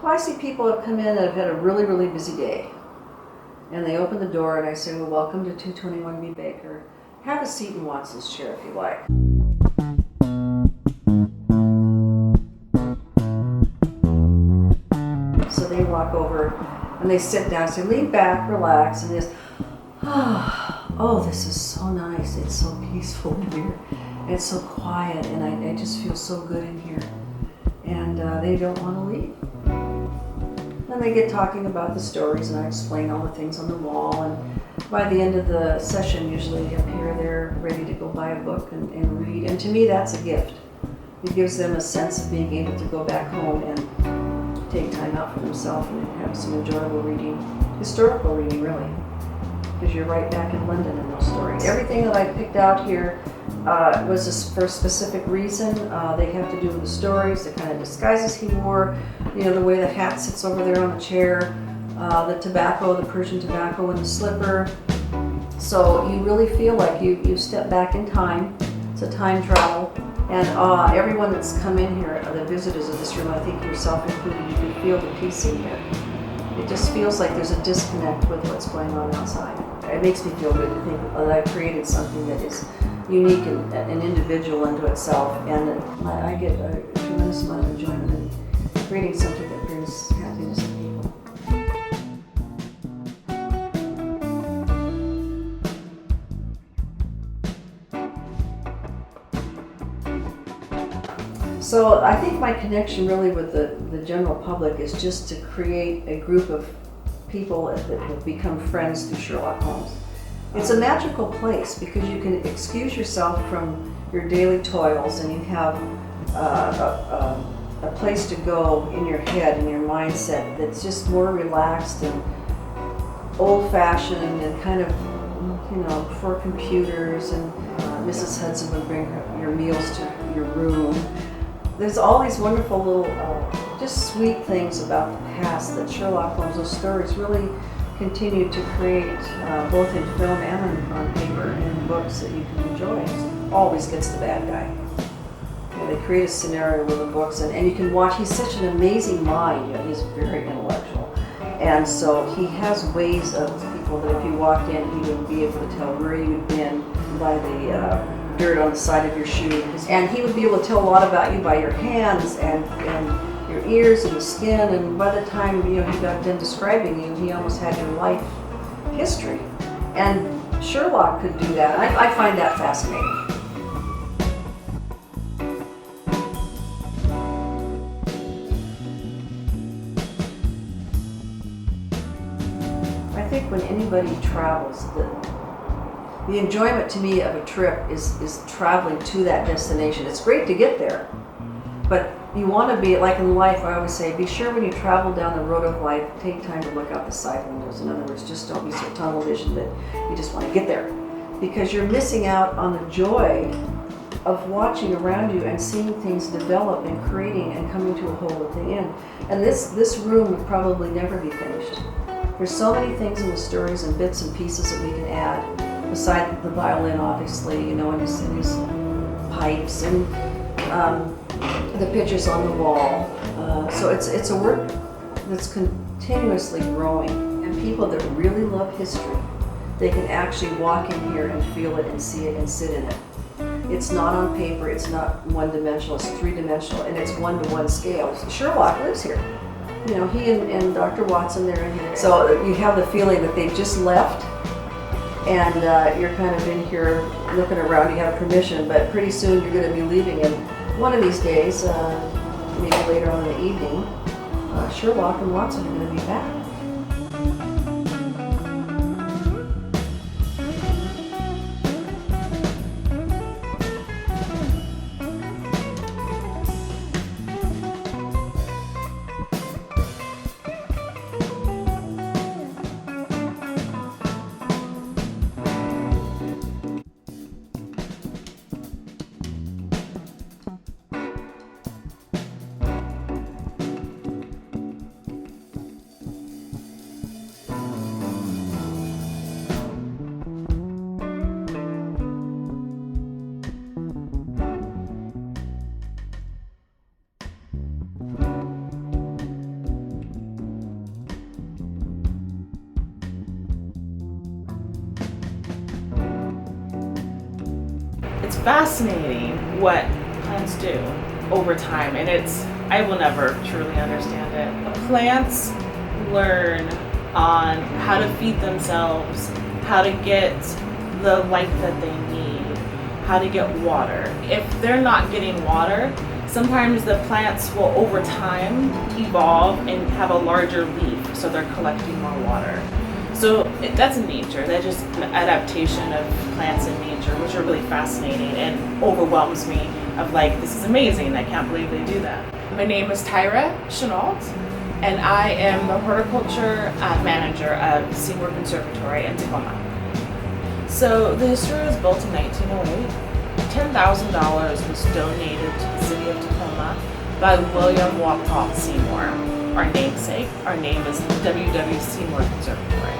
Well, I see people have come in that have had a really, really busy day. And they open the door and I say, well, welcome to 221B Baker. Have a seat in Watson's chair if you like. So they walk over and they sit down, say, lean back, relax, and this, oh, this is so nice. It's so peaceful in here. It's so quiet, and I just feel so good in here. And they don't want to leave. Then they get talking about the stories, and I explain all the things on the wall. And by the end of the session, usually up here, they're ready to go buy a book and read. And to me, that's a gift. It gives them a sense of being able to go back home and take time out for themselves and have some enjoyable reading, historical reading, really. Because you're right back in London in those stories. Everything that I picked out here was for a specific reason. They have to do with the stories, the kind of disguises he wore, the way the hat sits over there on the chair, the tobacco, the Persian tobacco in the slipper. So you really feel like you step back in time. It's a time travel. And everyone that's come in here, the visitors of this room, I think yourself included, you can feel the peace in here. It just feels like there's a disconnect with what's going on outside. It makes me feel good to think that I've created something that is unique and individual unto itself, and I get a tremendous amount of enjoyment in creating something that brings happiness to people. So I think my connection really with the general public is just to create a group of people that have become friends through Sherlock Holmes. It's a magical place because you can excuse yourself from your daily toils and you have a place to go in your head and your mindset that's just more relaxed and old-fashioned and kind of, for computers, and Mrs. Hudson would bring your meals to your room. There's all these wonderful little, just sweet things about the past that Sherlock Holmes, those stories really continue to create, both in film and on paper and in books that you can enjoy. It always gets the bad guy. They create a scenario with the books, and you can watch. He's such an amazing mind. He's very intellectual. And so he has ways of people that if you walked in, he would be able to tell where you'd been by the dirt on the side of your shoe. And he would be able to tell a lot about you by your hands and your ears and the skin, and by the time he got done describing you, he almost had your life history. And Sherlock could do that. I find that fascinating. I think when anybody travels, the enjoyment to me of a trip is traveling to that destination. It's great to get there, but you want to be, like in life, I always say, be sure when you travel down the road of life, take time to look out the side windows. In other words, just don't be so tunnel vision that you just want to get there. Because you're missing out on the joy of watching around you and seeing things develop and creating and coming to a whole thing in. And this room would probably never be finished. There's so many things in the stories and bits and pieces that we can add, beside the violin, obviously, and his pipes and the pictures on the wall. So it's a work that's continuously growing, and people that really love history, they can actually walk in here and feel it and see it and sit in it. It's not on paper, it's not one-dimensional, it's three-dimensional, and it's one-to-one scale. Sherlock lives here. He and Dr. Watson, they're in here. So you have the feeling that they've just left, and you're kind of in here looking around, you have permission, but pretty soon you're going to be leaving, and one of these days, maybe later on in the evening, Sherlock and Watson are going to be back. fascinating what plants do over time, and I will never truly understand it. Plants learn on how to feed themselves, how to get the light that they need, how to get water. If they're not getting water, sometimes the plants will over time evolve and have a larger leaf, so they're collecting more water. So that's in nature. That's just an adaptation of plants in nature, which are really fascinating and overwhelms me of like, this is amazing. I can't believe they do that. My name is Tyra Chenault, and I am the horticulture manager of Seymour Conservatory in Tacoma. So the history was built in 1908. $10,000 was donated to the city of Tacoma by William Walcott Seymour, our namesake. Our name is W.W. Seymour Conservatory.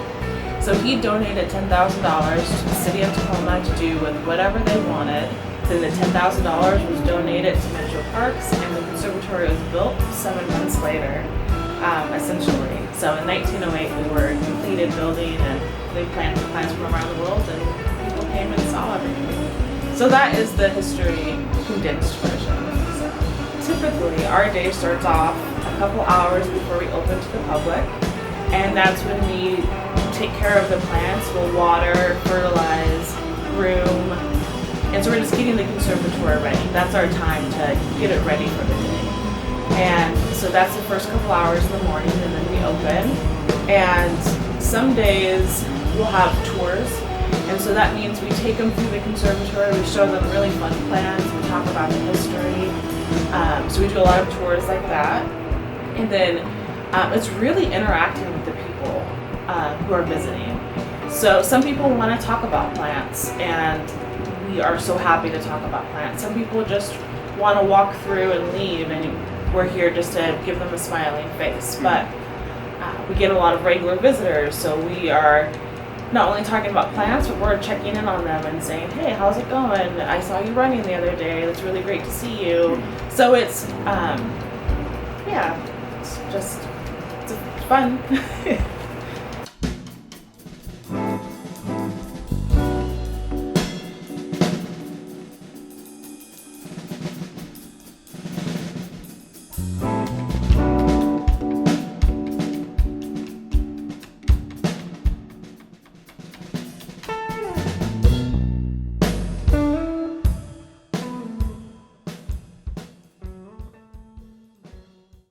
So he donated $10,000 to the city of Tacoma to do with whatever they wanted. Then the $10,000 was donated to Metro Parks, and the conservatory was built 7 months later, essentially. So in 1908, we were a completed building, and they planted plants from around the world, and people came and saw everything. So that is the history condensed version. So typically, our day starts off a couple hours before we open to the public, and that's when we take care of the plants. We'll water, fertilize, groom, and so we're just getting the conservatory ready. That's our time to get it ready for the day. And so that's the first couple hours in the morning, and then we open. And some days we'll have tours, and so that means we take them through the conservatory, we show them really fun plants, we talk about the history. So we do a lot of tours like that. And then it's really interacting with the people who are visiting. So some people want to talk about plants, and we are so happy to talk about plants. Some people just want to walk through and leave, and we're here just to give them a smiling face. But we get a lot of regular visitors, so we are not only talking about plants, but we're checking in on them and saying, hey, how's it going? I saw you running the other day. That's really great to see you. So it's, it's fun.